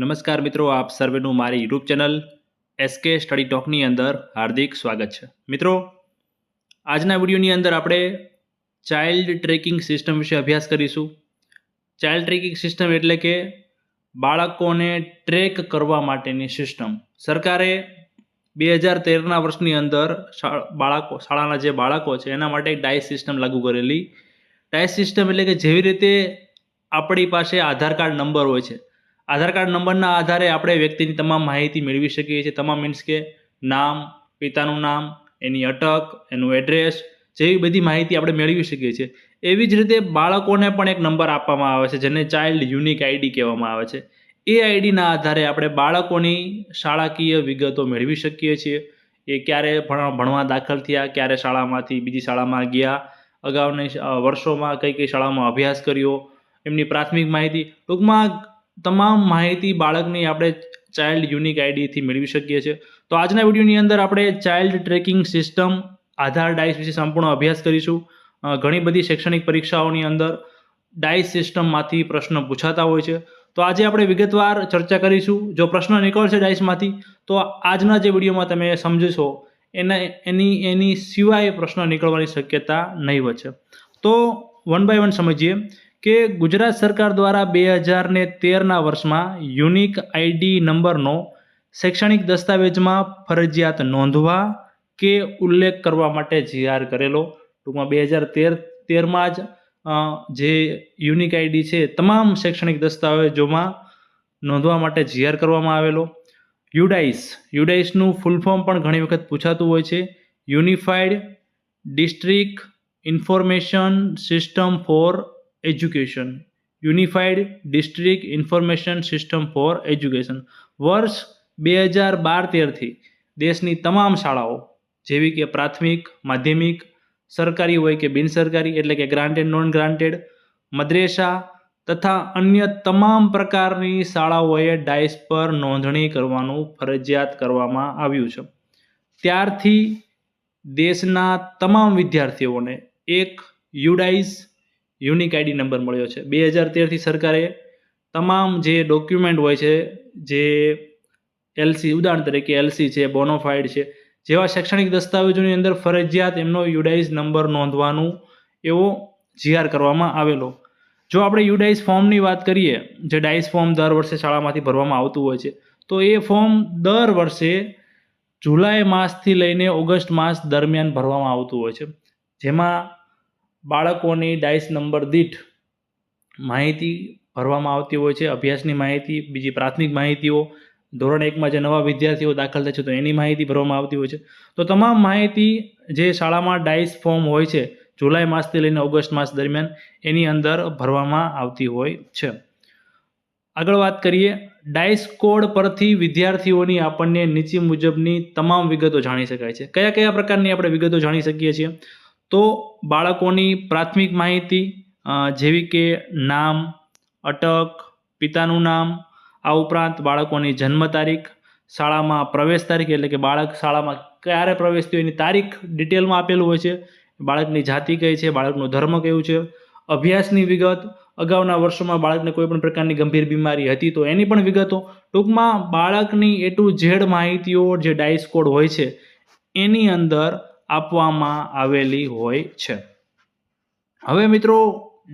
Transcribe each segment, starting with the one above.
નમસ્કાર મિત્રો, આપ સર્વેનું મારી યુટ્યુબ ચેનલ એસકે સ્ટડી ટોકની અંદર હાર્દિક સ્વાગત છે. મિત્રો, આજના વિડીયોની અંદર આપણે ચાઇલ્ડ ટ્રેકિંગ સિસ્ટમ વિશે અભ્યાસ કરીશું. ચાઇલ્ડ ટ્રેકિંગ સિસ્ટમ એટલે કે બાળકોને ટ્રેક કરવા માટેની સિસ્ટમ. સરકારે 2013ના વર્ષની અંદર શાળાના જે બાળકો છે એના માટે એક ડાઇસ સિસ્ટમ લાગુ કરેલી. ડાઇસ સિસ્ટમ એટલે કે જેવી રીતે આપણી પાસે આધાર કાર્ડ નંબર હોય છે, આધાર કાર્ડ નંબરના આધારે આપણે વ્યક્તિની તમામ માહિતી મેળવી શકીએ છીએ. તમામ મીન્સ કે નામ, પિતાનું નામ, એની અટક, એનું એડ્રેસ જેવી બધી માહિતી આપણે મેળવી શકીએ છીએ. એવી જ રીતે બાળકોને પણ એક નંબર આપવામાં આવે છે જેને ચાઇલ્ડ યુનિક આઈડી કહેવામાં આવે છે. એ આઈડીના આધારે આપણે બાળકોની શાળાકીય વિગતો મેળવી શકીએ છીએ. એ ક્યારે ભણવા દાખલ થયા, ક્યારે શાળામાંથી બીજી શાળામાં ગયા, અગાઉની વર્ષોમાં કઈ કઈ શાળામાં અભ્યાસ કર્યો, એમની પ્રાથમિક માહિતી, ટૂંકમાં તમામ માહિતી બાળકની આપણે ચાઇલ્ડ યુનિક આઈડીથી મેળવી શકીએ છીએ. તો આજના વિડીયોની અંદર આપણે ચાઇલ્ડ ટ્રેકિંગ સિસ્ટમ આધાર ડાઇસ વિશે સંપૂર્ણ અભ્યાસ કરીશું. ઘણી બધી શૈક્ષણિક પરીક્ષાઓની અંદર ડાઇસ સિસ્ટમમાંથી પ્રશ્ન પૂછાતા હોય છે. તો આજે આપણે વિગતવાર ચર્ચા કરીશું. જો પ્રશ્ન નીકળશે ડાઇસમાંથી તો આજના જે વિડીયોમાં તમે સમજશો એની સિવાય પ્રશ્ન નીકળવાની શક્યતા નહીવત છે. તો વન બાય વન સમજીએ કે ગુજરાત સરકાર દ્વારા 2013ના વર્ષમાં યુનિક આઈડી નંબરનો શૈક્ષણિક દસ્તાવેજમાં ફરજિયાત નોંધવા કે ઉલ્લેખ કરવા માટે જીઆર કરેલો. ટૂંકમાં 2013માં જ જે યુનિક આઈડી છે તમામ શૈક્ષણિક દસ્તાવેજોમાં નોંધવા માટે જીઆર કરવામાં આવેલો. યુડાઇસનું ફૂલ ફોર્મ પણ ઘણી વખત પૂછાતું હોય છે. Unified district information system for education. Unified district information system for education. વર્ષ 2012-13થી દેશની તમામ શાળાઓ જેવી કે પ્રાથમિક, માધ્યમિક, સરકારી હોય કે બિનસરકારી એટલે કે ગ્રાન્ટેડ, નોન ગ્રાન્ટેડ, મદ્રેસા તથા અન્ય તમામ પ્રકારની શાળાઓએ ડાઇસ પર નોંધણી કરવાનું ફરજિયાત કરવામાં આવ્યું છે. ત્યારથી દેશના તમામ વિદ્યાર્થીઓને એક યુડાઇસ યુનિક આઈડી નંબર મળ્યો છે. 2013થી સરકારે તમામ જે ડોક્યુમેન્ટ હોય છે, જે એલસી, ઉદાહરણ તરીકે એલસી છે, બોનોફાઇડ છે, જેવા શૈક્ષણિક દસ્તાવેજોની અંદર ફરજિયાત એમનો યુડાઇસ નંબર નોંધવાનું એવો જીઆર કરવામાં આવેલો. જો આપણે યુડાઇસ ફોર્મની વાત કરીએ, જે ડાઇસ ફોર્મ દર વર્ષે શાળામાંથી ભરવામાં આવતું હોય છે, તો એ ફોર્મ દર વર્ષે જુલાઈ માસથી લઈને ઓગસ્ટ માસ દરમિયાન ભરવામાં આવતું હોય છે. જેમાં બાળકોની ડાઇસ નંબર દીઠ માહિતી ભરવામાં આવતી હોય છે. અભ્યાસની માહિતી, બીજી પ્રાથમિક માહિતીઓ, ધોરણ 1માં જે નવા વિદ્યાર્થીઓ દાખલ થાય છે તો એની માહિતી ભરવામાં આવતી હોય છે. તો તમામ માહિતી જે શાળામાં ડાઇસ ફોર્મ હોય છે જુલાઈ માસથી લઈને ઓગસ્ટ માસ દરમિયાન એની અંદર ભરવામાં આવતી હોય છે. આગળ વાત કરીએ, ડાઇસ કોડ પરથી વિદ્યાર્થીઓની આપણને નીચે મુજબની તમામ વિગતો જાણી શકાય છે. કયા કયા પ્રકારની આપણે વિગતો જાણી શકીએ છીએ? તો બાળકોની પ્રાથમિક માહિતી જેવી કે નામ, અટક, પિતાનું નામ, આ ઉપરાંત બાળકોની જન્મ તારીખ, શાળામાં પ્રવેશ તારીખ એટલે કે બાળક શાળામાં ક્યારે પ્રવેશતું એની તારીખ ડિટેલમાં આપેલું હોય છે. બાળકની જાતિ કઈ છે, બાળકનું ધર્મ કયું છે, અભ્યાસની વિગત, અગાઉના વર્ષોમાં બાળકને કોઈ પણ પ્રકારની ગંભીર બીમારી હતી તો એની પણ વિગતો. ટૂંકમાં બાળકની એ ટુ ઝેડ માહિતીઓ જે ડાઇસ કોડ હોય છે એની અંદર આપવામાં આવેલી હોય છે. હવે મિત્રો,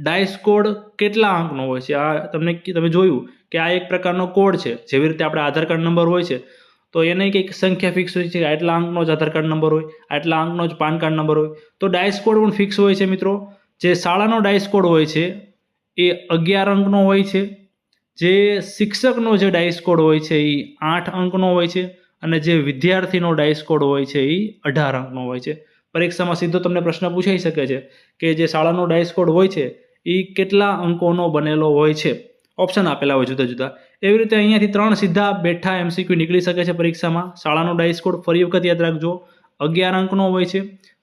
ડાઇસ કોડ કેટલા અંકનો હોય છે? આ તમે જોયું કે આ એક પ્રકારનો કોડ છે. જેવી રીતે આપણે આધાર કાર્ડ નંબર હોય છે તો એને કંઈક સંખ્યા ફિક્સ હોય છે, આટલા અંકનો જ આધાર કાર્ડ નંબર હોય, આટલા અંકનો જ પાન કાર્ડ નંબર હોય. તો ડાઇસ કોડ પણ ફિક્સ હોય છે મિત્રો. જે શાળાનો ડાઇસ કોડ હોય છે એ 11 અંકનો હોય છે. જે શિક્ષકનો જે ડાઇસ કોડ હોય છે એ 8 અંકનો હોય છે. અને જે વિદ્યાર્થીનો ડાઇસ કોડ હોય છે એ 18 અંકનો હોય છે. પરીક્ષામાં સીધો તમને પ્રશ્ન પૂછાઈ શકે છે કે જે શાળાનો ડાઇસ કોડ હોય છે એ કેટલા અંકોનો બનેલો હોય છે. ઓપ્શન આપેલા હોય જુદા જુદા. એવી રીતે અહીંયાથી 3 સીધા બેઠા MCQ નીકળી શકે છે પરીક્ષામાં. શાળાનો ડાઇસ કોડ ફરી વખત યાદ રાખજો, 11 અંકનો હોય છે.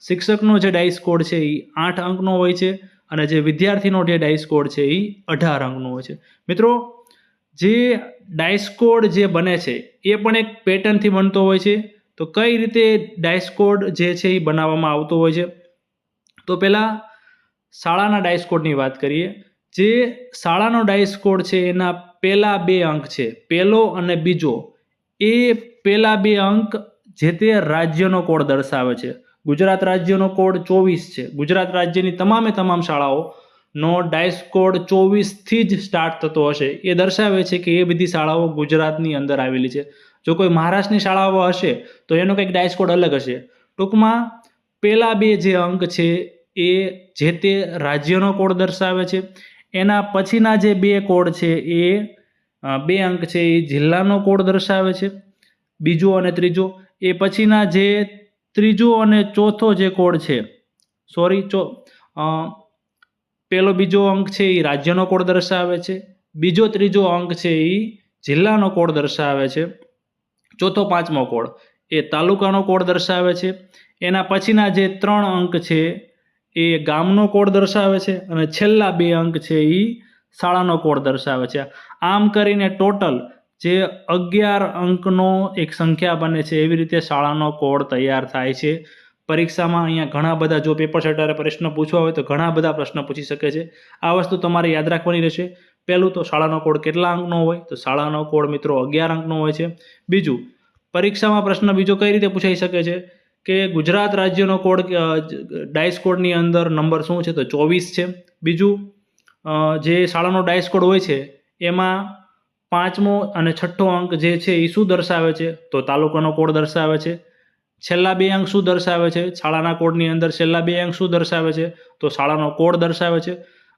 શિક્ષકનો જે ડાઇસ કોડ છે એ 8 અંકનો હોય છે. અને જે વિદ્યાર્થીનો જે ડાઇસ કોડ છે એ 18 અંકનો હોય છે. મિત્રો, જે ડાઇસ કોડ જે બને છે એ પણ એક પેટર્નથી બનતો હોય છે. તો કઈ રીતે ડાઇસ કોડ જે છે એ બનાવવામાં આવતો હોય છે? તો પહેલાં શાળાના ડાઇસ કોડની વાત કરીએ. જે શાળાનો ડાઇસ કોડ છે એના પહેલા બે અંક છે, પહેલો અને બીજો, એ પહેલા બે અંક જે તે રાજ્યનો કોડ દર્શાવે છે. ગુજરાત રાજ્યનો કોડ 24 છે. ગુજરાત રાજ્યની તમામે તમામ શાળાઓનો ડાયસ કોડ 24થી જ સ્ટાર્ટ થતો હશે. એ દર્શાવે છે કે એ બધી શાળાઓ ગુજરાતની અંદર આવેલી છે. જો કોઈ મહારાષ્ટ્રની શાળાઓ હશે તો એનો કંઈક ડાયસ કોડ અલગ હશે. ટૂંકમાં પહેલા બે જે અંક છે એ જે તે રાજ્યનો કોડ દર્શાવે છે. એના પછીના જે બે કોડ છે એ બે અંક છે એ જિલ્લાનો કોડ દર્શાવે છે, બીજો અને ત્રીજો. એ પછીના જે ત્રીજો અને ચોથો જે કોડ છે, પહેલો બીજો અંક છે એ રાજ્યનો કોડ દર્શાવે છે, બીજો ત્રીજો અંક છે એ જિલ્લાનો કોડ દર્શાવે છે, ચોથો પાંચમો કોડ એ તાલુકાનો કોડ દર્શાવે છે. એના પછીના જે 3 અંક છે એ ગામનો કોડ દર્શાવે છે અને છેલ્લા બે અંક છે એ શાળાનો કોડ દર્શાવે છે. આમ કરીને ટોટલ જે 11 અંકનો એક સંખ્યા બને છે. એવી રીતે શાળાનો કોડ તૈયાર થાય છે. પરીક્ષામાં અહીંયા ઘણા બધા, જો પેપર સેટરે પ્રશ્ન પૂછવા હોય તો ઘણા બધા પ્રશ્ન પૂછી શકે છે. આ વસ્તુ તમારે યાદ રાખવાની રહેશે. પહેલું તો શાળાનો કોડ કેટલા અંકનો હોય, તો શાળાનો કોડ મિત્રો 11 અંકનો હોય છે. બીજું, પરીક્ષામાં પ્રશ્ન બીજો કઈ રીતે પૂછાઈ શકે છે કે ગુજરાત રાજ્યનો કોડ ડાયસ કોડની અંદર નંબર શું છે, તો 24 છે. બીજું, જે શાળાનો ડાયસ કોડ હોય છે એમાં પાંચમો અને છઠ્ઠો અંક જે છે એ શું દર્શાવે છે, તો તાલુકાનો કોડ દર્શાવે છે. છેલ્લા બે અંક શું દર્શાવે છે, શાળાના કોડની અંદર છેલ્લા બે અંક શું દર્શાવે છે, તો શાળાનો કોડ દર્શાવે છે.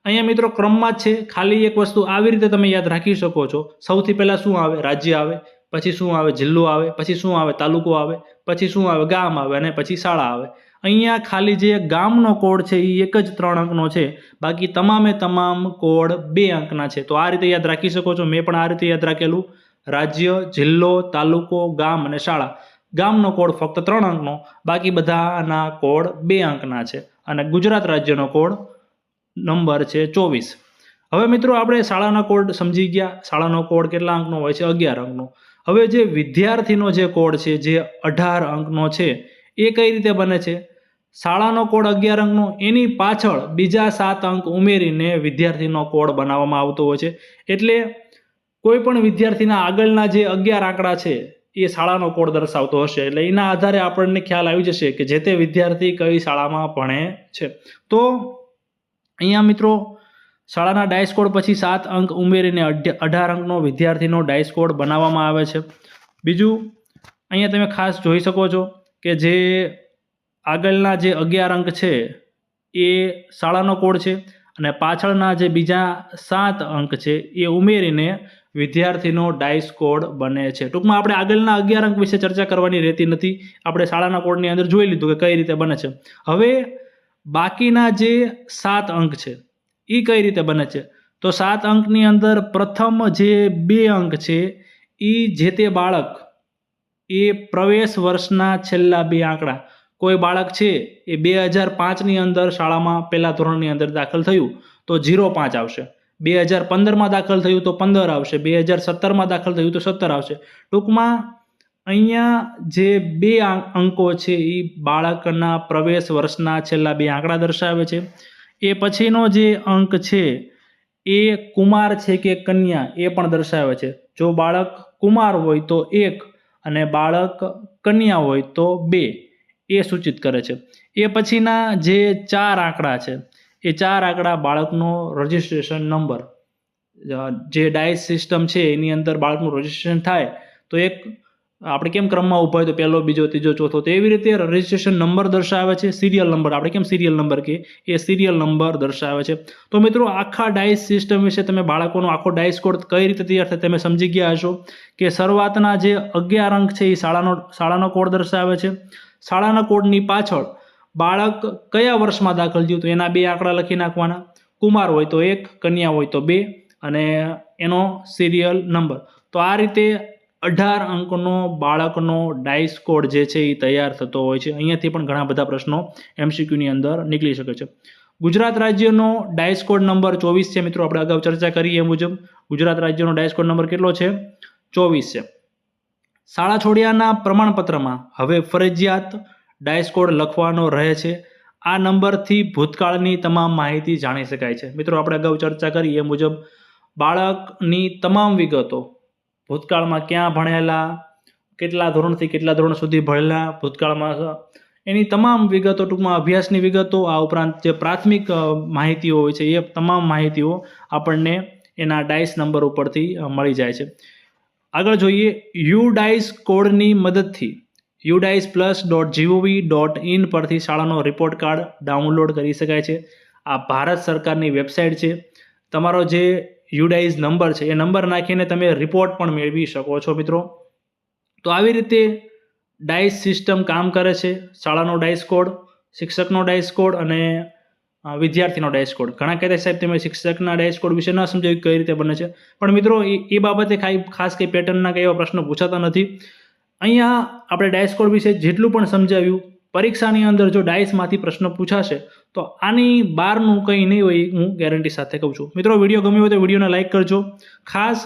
અહીંયા મિત્રો ક્રમમાં જ છે. ખાલી એક વસ્તુ આવી રીતે તમે યાદ રાખી શકો છો. સૌથી પહેલાં શું આવે, રાજ્ય આવે, પછી શું આવે, જિલ્લો આવે, પછી શું આવે, તાલુકો આવે, પછી શું આવે, ગામ આવે, અને પછી શાળા આવે. અહીંયા ખાલી જે ગામનો કોડ છે એ એક જ 3 અંકનો છે. બાકી તમામે તમામ કોડ 2 અંકના છે. તો આ રીતે યાદ રાખી શકો છો. મેં પણ આ રીતે યાદ રાખેલું. રાજ્ય, જિલ્લો, તાલુકો, ગામ અને શાળા. ગામનો કોડ ફક્ત 3 અંકનો, બાકી બધાના કોડ 2 અંકના છે. અને ગુજરાત રાજ્યનો કોડ નંબર છે 24. હવે મિત્રો આપણે શાળાના કોડ સમજી ગયા. શાળાનો કોડ કેટલા અંકનો હોય છે, 11 અંકનો. હવે જે વિદ્યાર્થીનો જે કોડ છે જે 18 અંકનો છે એ કઈ રીતે બને છે, શાળાનો કોડ 11 અંકનો, એની પાછળ બીજા 7 અંક ઉમેરીને વિદ્યાર્થીનો કોડ બનાવવામાં આવતો હોય છે. એટલે કોઈ પણ વિદ્યાર્થીના આગળના જે 11 આંકડા છે એ શાળાનો કોડ દર્શાવતો હશે. એટલે એના આધારે આપણને ખ્યાલ આવી જશે કે જે તે વિદ્યાર્થી કઈ શાળામાં ભણે છે. તો અહીંયા મિત્રો શાળાના ડાયસ કોડ પછી 7 અંક ઉમેરીને 18 અંકનો વિદ્યાર્થીનો ડાયસ કોડ બનાવવામાં આવે છે. બીજું, અહીંયા તમે ખાસ જોઈ શકો છો કે જે આગળના જે 11 અંક છે એ શાળાનો કોડ છે અને પાછળના જે બીજા 7 અંક છે એ ઉમેરીને વિદ્યાર્થીનો ડાયસ કોડ બને છે. ટૂંકમાં આપણે આગળના 11 અંક વિશે ચર્ચા કરવાની રહેતી નથી. આપણે શાળાના કોડની અંદર જોઈ લીધું કે કઈ રીતે બને છે. હવે બાકીના જે 7 અંક છે એ કઈ રીતે બને છે, તો 7 અંકની અંદર પ્રથમ જે 2 અંક છે એ જે તે બાળક એ પ્રવેશ વર્ષના છેલ્લા 2 આંકડા. કોઈ બાળક છે એ 2005ની અંદર શાળામાં પહેલા ધોરણની અંદર દાખલ થયું તો 05 આવશે. 2015માં દાખલ થયું તો 15 આવશે. 2017માં દાખલ થયું તો 17 આવશે. ટૂંકમાં અહીંયા જે 2 અંકો છે એ બાળકના પ્રવેશ વર્ષના છેલ્લા 2 આંકડા દર્શાવે છે. એ પછીનો જે અંક છે એ કુમાર છે કે કન્યા એ પણ દર્શાવે છે. જો બાળક કુમાર હોય તો 1 અને બાળક કન્યા હોય તો 2 એ સૂચિત કરે છે. એ પછીના જે 4 આંકડા છે એ 4 આંકડા બાળકનો રજિસ્ટ્રેશન નંબર, જે ડાયસ સિસ્ટમ છે એની અંદર બાળકનું રજિસ્ટ્રેશન થાય તો એક આપણે કેમ ક્રમમાં ઊભા હોય તો પહેલો, બીજો, ત્રીજો, ચોથો, તો એવી રીતે રજિસ્ટ્રેશન નંબર દર્શાવે છે. સિરિયલ નંબર, આપણે કેમ સિરિયલ નંબર કે એ સિરિયલ નંબર દર્શાવે છે. તો મિત્રો આખા ડાયસ સિસ્ટમ વિશે તમે બાળકોનો આખો ડાયસ કોડ કઈ રીતે તૈયાર થાય તમે સમજી ગયા હશો કે શરૂઆતના જે 11 અંક છે એ શાળાનો કોડ દર્શાવે છે. શાળાના કોડની પાછળ બાળક કયા વર્ષમાં દાખલ થયું તો એના 2 આંકડા લખી નાખવાના. કુમાર હોય તો 1, કન્યા હોય તો 2 અને એનો સિરિયલ નંબર. તો આ રીતે 18 અંકનો બાળકનો ડાયસ કોડ જે છે એ તૈયાર થતો હોય છે. અહીંયાથી પણ ઘણા બધા પ્રશ્નો MCQની અંદર નીકળી શકે છે. ગુજરાત રાજ્યનો ડાયસ કોડ નંબર 24 છે. મિત્રો આપણે અગાઉ ચર્ચા કરી એ મુજબ ગુજરાત રાજ્યનો ડાયસ કોડ નંબર કેટલો છે, 24 છે. શાળા છોડ્યાના પ્રમાણપત્રમાં હવે ફરજિયાત ડાયસ કોડ લખવાનો રહે છે. આ નંબરથી ભૂતકાળની તમામ માહિતી જાણી શકાય છે. મિત્રો આપણે અગાઉ ચર્ચા કરી એ મુજબ બાળકની તમામ વિગતો, ભૂતકાળમાં ક્યાં ભણેલા, કેટલા ધોરણથી કેટલા ધોરણ સુધી ભણેલા, ભૂતકાળમાં એની તમામ વિગતો, ટૂંકમાં અભ્યાસની વિગતો, આ ઉપરાંત જે પ્રાથમિક માહિતીઓ હોય છે એ તમામ માહિતીઓ આપણને એના ડાઇસ નંબર ઉપરથી મળી જાય છે. આગળ જોઈએ, યુડાઇસ કોડની મદદથી udice+.gov.in પરથી શાળાનો રિપોર્ટ કાર્ડ ડાઉનલોડ કરી શકાય છે. આ ભારત સરકારની વેબસાઇટ છે. તમારો જે યુડાઇસ નંબર છે એ નંબર નાખીને તમે રિપોર્ટ પણ મેળવી શકો છો મિત્રો. તો આવી રીતે ડાઇસ સિસ્ટમ કામ કરે છે. શાળાનો ડાઇસ કોડ, શિક્ષકનો ડાઇસ કોડ અને વિદ્યાર્થીનો ડાઇસ કોડ. ઘણા કહેતા સાહેબ તમે શિક્ષકના ડાઇસ કોડ વિશે ન સમજાવ્યું કઈ રીતે બને છે, પણ મિત્રો એ બાબતે ખાસ કંઈ પેટર્નના કંઈ એવા પ્રશ્નો પૂછાતા નથી. અહીંયા આપણે ડાઇસ કોડ વિશે જેટલું પણ સમજાવ્યું, પરીક્ષાની અંદર જો ડાઇસમાંથી પ્રશ્ન પૂછાશે તો આની બહારનું કંઈ નહીં હોય, હું ગેરંટી સાથે કહું છું. મિત્રો વિડીયો ગમ્યો હોય તો વિડીયોને લાઇક કરજો. ખાસ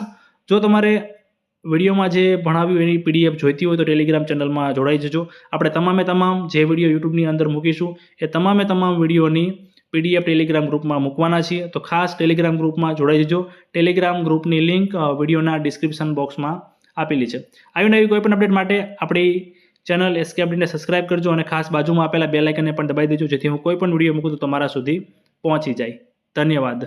જો તમારે વિડીયોમાં જે ભણાવ્યું એની PDF જોઈતી હોય તો ટેલિગ્રામ ચેનલમાં જોડાઈ જજો. આપણે તમામ જે વિડીયો યુટ્યુબની અંદર મૂકીશું એ તમામ વિડીયોની PDF ટેલિગ્રામ ગ્રુપમાં મૂકવાના છીએ. તો ખાસ ટેલિગ્રામ ગ્રુપમાં જોડાઈ જજો. ટેલિગ્રામ ગ્રુપની લિંક વિડીયોના ડિસ્ક્રિપ્શન બોક્સમાં આપેલી છે. આવી નવી કોઈ પણ અપડેટ માટે આપણી ચેનલ SK અપડેટને સબસ્ક્રાઇબ કરજો અને ખાસ બાજુમાં આપેલા બેલ આઇકનને પણ દબાવી દેજો, જેથી હું કોઈ પણ વિડીયો મૂકું તો તમારા સુધી પહોંચી જાય. ધન્યવાદ.